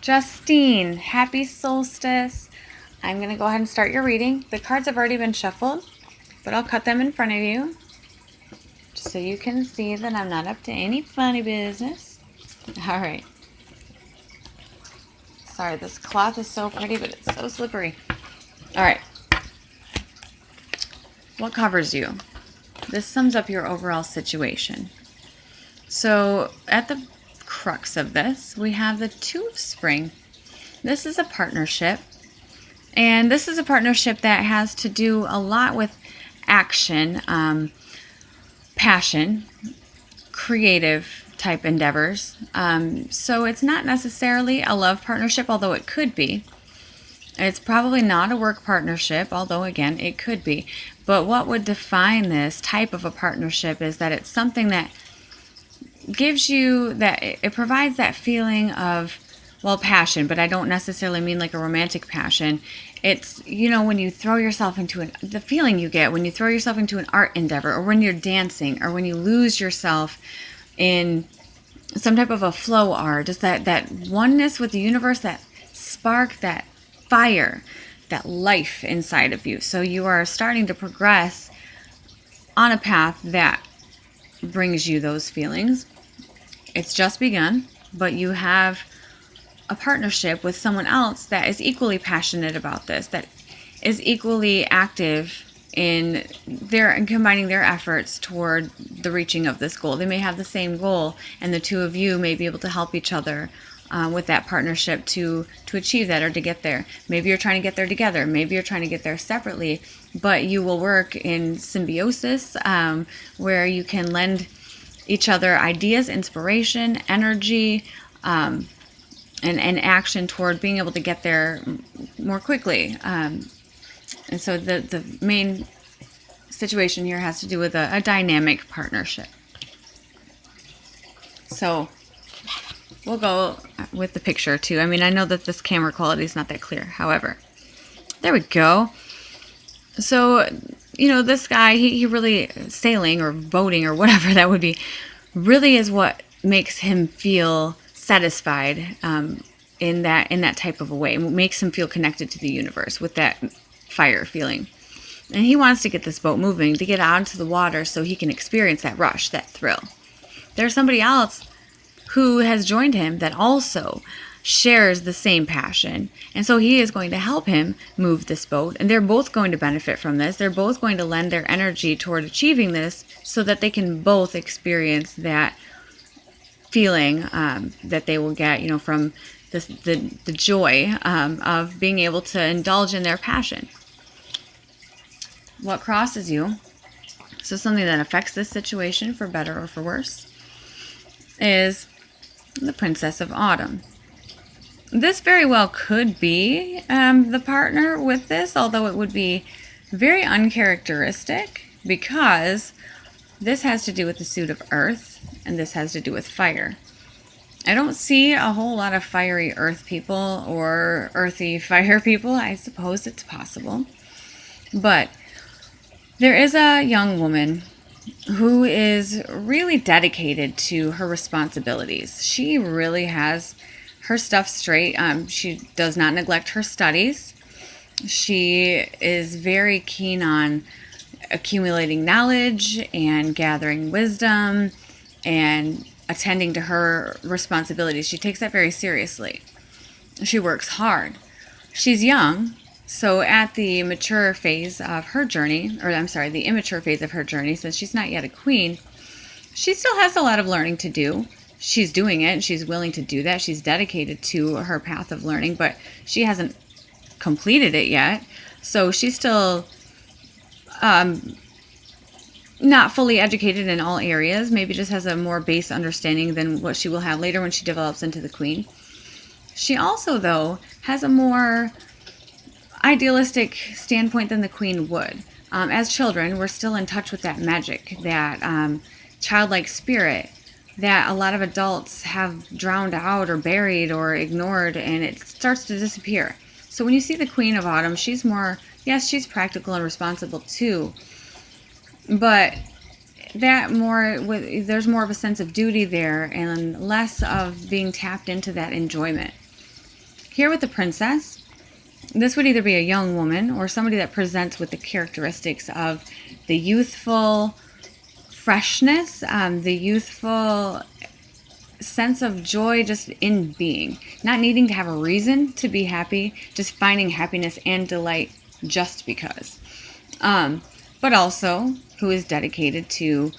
Justine, happy solstice. I'm going to go ahead and start your reading. The cards have already been shuffled, but I'll cut them in front of you just so you can see that I'm not up to any funny business. All right. Sorry, this cloth is so pretty, but it's so slippery. All right. What covers you? This sums up your overall situation. So at the crux of this, we have the Two of Spring. This is a partnership. And this is a partnership that has to do a lot with action, passion, creative type endeavors. So it's not necessarily a love partnership, although it could be. It's probably not a work partnership, although again, it could be. But what would define this type of a partnership is that it's something that gives you that, it provides that feeling of, well, passion, but I don't necessarily mean like a romantic passion. It's, when you throw yourself into the feeling you get when you throw yourself into an art endeavor, or when you're dancing, or when you lose yourself in some type of a flow art, just that oneness with the universe, that spark, that fire, that life inside of you. So you are starting to progress on a path that brings you those feelings. It's just begun, but you have a partnership with someone else that is equally passionate about this, that is equally active in combining their efforts toward the reaching of this goal. They may have the same goal, and the two of you may be able to help each other with that partnership to achieve that, or to get there. Maybe you're trying to get there together. Maybe you're trying to get there separately, but you will work in symbiosis, where you can lend each other ideas, inspiration, energy, and action toward being able to get there more quickly. And so the main situation here has to do with a dynamic partnership. So we'll go with the picture too. I mean, I know that this camera quality is not that clear. However, there we go. So, this guy, he really, sailing or boating or whatever that would be, really is what makes him feel satisfied in that type of a way. It makes him feel connected to the universe with that fire feeling. And he wants to get this boat moving, to get out into the water so he can experience that rush, that thrill. There's somebody else who has joined him that also shares the same passion. And so he is going to help him move this boat. And they're both going to benefit from this. They're both going to lend their energy toward achieving this so that they can both experience that feeling that they will get, from the joy of being able to indulge in their passion. What crosses you, so something that affects this situation for better or for worse, is the Princess of Autumn. This very well could be the partner with this, although it would be very uncharacteristic, because this has to do with the suit of earth, and this has to do with fire. I don't see a whole lot of fiery earth people or earthy fire people. I suppose it's possible. But there is a young woman who is really dedicated to her responsibilities. She really has her stuff straight. She does not neglect her studies. She is very keen on accumulating knowledge and gathering wisdom and attending to her responsibilities. She takes that very seriously. She works hard. She's young, so at the mature phase of her journey, or I'm sorry, the immature phase of her journey, since she's not yet a queen, she still has a lot of learning to do. She's doing it, and she's willing to do that. She's dedicated to her path of learning, but she hasn't completed it yet. So she's still not fully educated in all areas, maybe just has a more base understanding than what she will have later when she develops into the queen. She also, though, has a more idealistic standpoint than the queen would. As children, we're still in touch with that magic, that childlike spirit that a lot of adults have drowned out or buried or ignored, and it starts to disappear. So when you see the Queen of Autumn, she's more, yes, she's practical and responsible too, but there's more of a sense of duty there and less of being tapped into that enjoyment. Here with the princess, this would either be a young woman or somebody that presents with the characteristics of the youthful freshness, the youthful sense of joy just in being, not needing to have a reason to be happy, just finding happiness and delight just because. But also who is dedicated to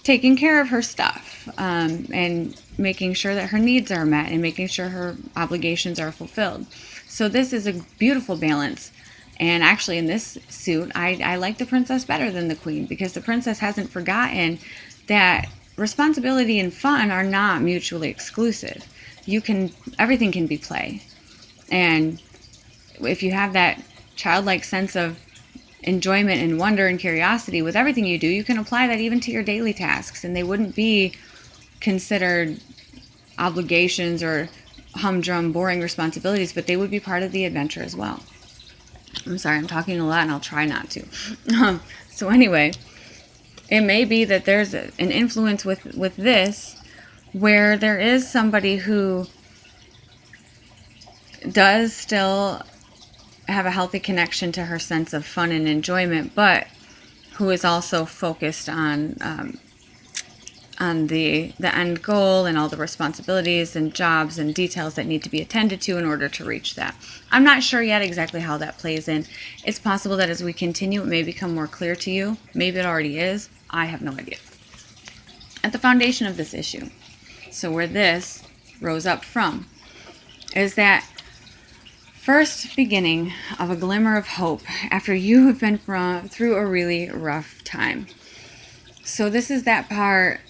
taking care of her stuff, and making sure that her needs are met and making sure her obligations are fulfilled. So this is a beautiful balance. And actually in this suit, I like the princess better than the queen, because the princess hasn't forgotten that responsibility and fun are not mutually exclusive. Everything can be play. And if you have that childlike sense of enjoyment and wonder and curiosity with everything you do, you can apply that even to your daily tasks, and they wouldn't be considered obligations or humdrum, boring responsibilities, but they would be part of the adventure as well. I'm sorry, I'm talking a lot and I'll try not to. So anyway, it may be that there's an influence with this where there is somebody who does still have a healthy connection to her sense of fun and enjoyment, but who is also focused on the end goal and all the responsibilities and jobs and details that need to be attended to in order to reach that. I'm not sure yet exactly how that plays in. It's possible that as we continue, it may become more clear to you. Maybe it already is. I have no idea. At the foundation of this issue, so where this rose up from, is that first beginning of a glimmer of hope after you have been through a really rough time. So this is that part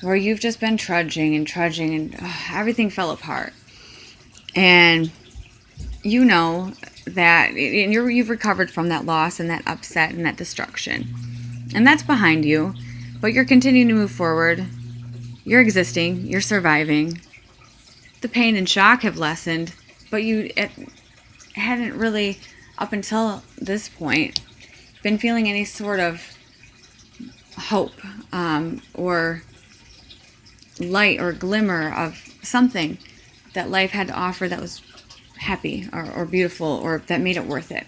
where you've just been trudging and everything fell apart. And you know that you've recovered from that loss and that upset and that destruction. And that's behind you, but you're continuing to move forward. You're existing, you're surviving. The pain and shock have lessened, but you hadn't really, up until this point, been feeling any sort of hope, or light or glimmer of something that life had to offer that was happy or beautiful or that made it worth it.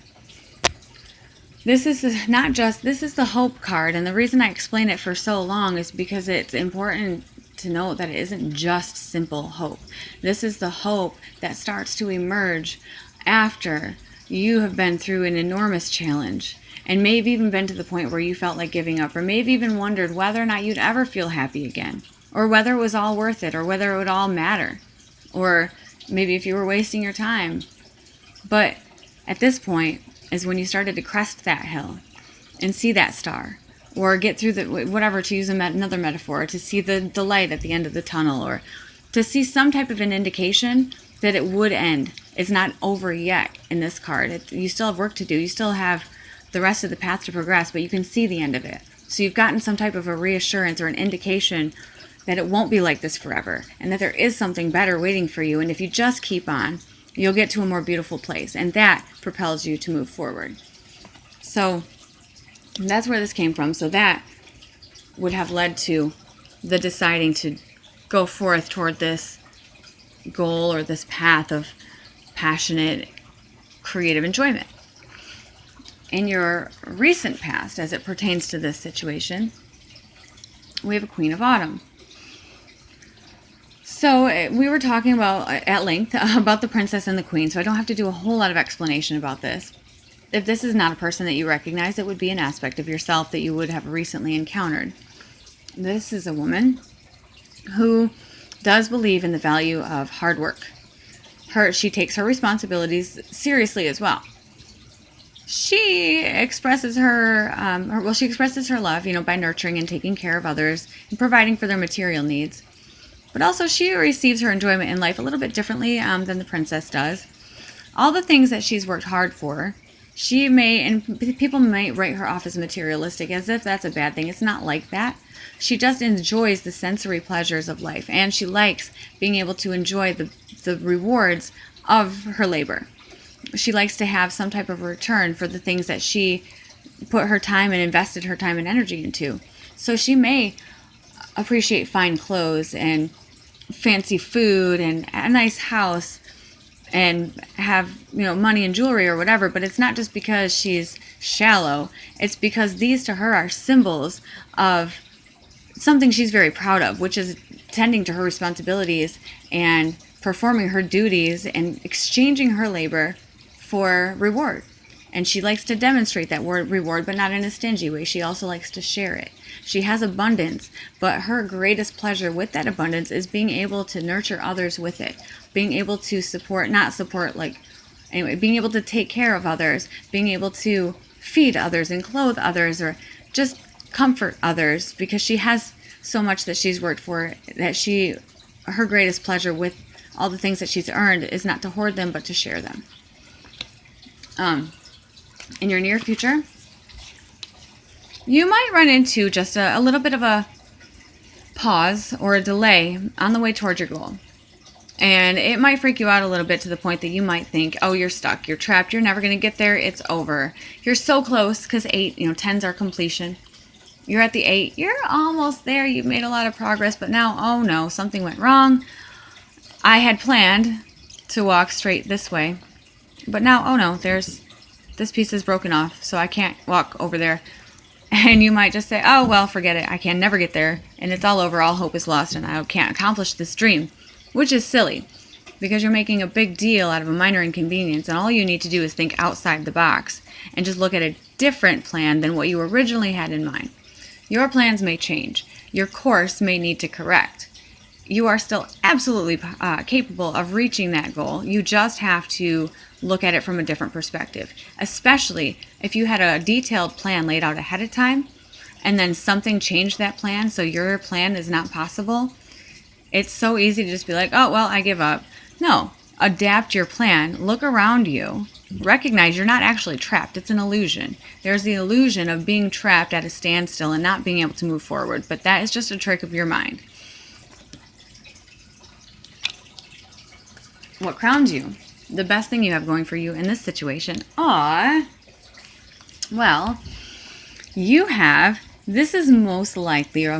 This is the hope card, and the reason I explain it for so long is because it's important to note that it isn't just simple hope. This is the hope that starts to emerge after you have been through an enormous challenge and maybe even been to the point where you felt like giving up, or maybe even wondered whether or not you'd ever feel happy again, or whether it was all worth it, or whether it would all matter, or maybe if you were wasting your time. But at this point is when you started to crest that hill and see that star, or get through whatever, to use another metaphor, to see the light at the end of the tunnel, or to see some type of an indication that it would end. It's not over yet in this card. You still have work to do. You still have the rest of the path to progress, but you can see the end of it. So you've gotten some type of a reassurance or an indication that it won't be like this forever, and that there is something better waiting for you. And if you just keep on, you'll get to a more beautiful place, and that propels you to move forward. So that's where this came from. So that would have led to the deciding to go forth toward this goal or this path of passionate, creative enjoyment. In your recent past, as it pertains to this situation, we have a Queen of Autumn. So we were talking about at length about the princess and the queen, so I don't have to do a whole lot of explanation about this. If this is not a person that you recognize, it would be an aspect of yourself that you would have recently encountered. This is a woman who does believe in the value of hard work. She takes her responsibilities seriously as well. She expresses her love, by nurturing and taking care of others and providing for their material needs. But also she receives her enjoyment in life a little bit differently than the princess does. All the things that she's worked hard for, people may write her off as materialistic, as if that's a bad thing. It's not like that. She just enjoys the sensory pleasures of life, and she likes being able to enjoy the rewards of her labor. She likes to have some type of return for the things that she put her time and invested her time and energy into. So she may appreciate fine clothes and fancy food and a nice house and have, money and jewelry or whatever, but it's not just because she's shallow. It's because these to her are symbols of something she's very proud of, which is tending to her responsibilities and performing her duties and exchanging her labor for reward. And she likes to demonstrate that word reward, but not in a stingy way. She also likes to share it. She has abundance, but her greatest pleasure with that abundance is being able to nurture others with it. Being able to being able to take care of others, being able to feed others and clothe others, or just comfort others, because she has so much that she's worked for, that her greatest pleasure with all the things that she's earned is not to hoard them, but to share them. In your near future, you might run into just a little bit of a pause or a delay on the way towards your goal. And it might freak you out a little bit to the point that you might think, oh, you're stuck, you're trapped, you're never going to get there, it's over. You're so close, because 10's our completion. You're at the 8, you're almost there, you've made a lot of progress, but now, oh no, something went wrong. I had planned to walk straight this way, but now, oh no, this piece is broken off, so I can't walk over there. And you might just say, oh, well, forget it, I can never get there, and it's all over, all hope is lost, and I can't accomplish this dream. Which is silly, because you're making a big deal out of a minor inconvenience, and all you need to do is think outside the box and just look at a different plan than what you originally had in mind. Your plans may change. Your course may need to correct. You are still absolutely capable of reaching that goal. You just have to look at it from a different perspective, especially if you had a detailed plan laid out ahead of time and then something changed that plan so your plan is not possible. It's so easy to just be like, oh, well, I give up. No, adapt your plan. Look around you. Recognize you're not actually trapped. It's an illusion. There's the illusion of being trapped at a standstill and not being able to move forward, but that is just a trick of your mind. What crowns you? The best thing you have going for you in this situation? Well, this is most likely a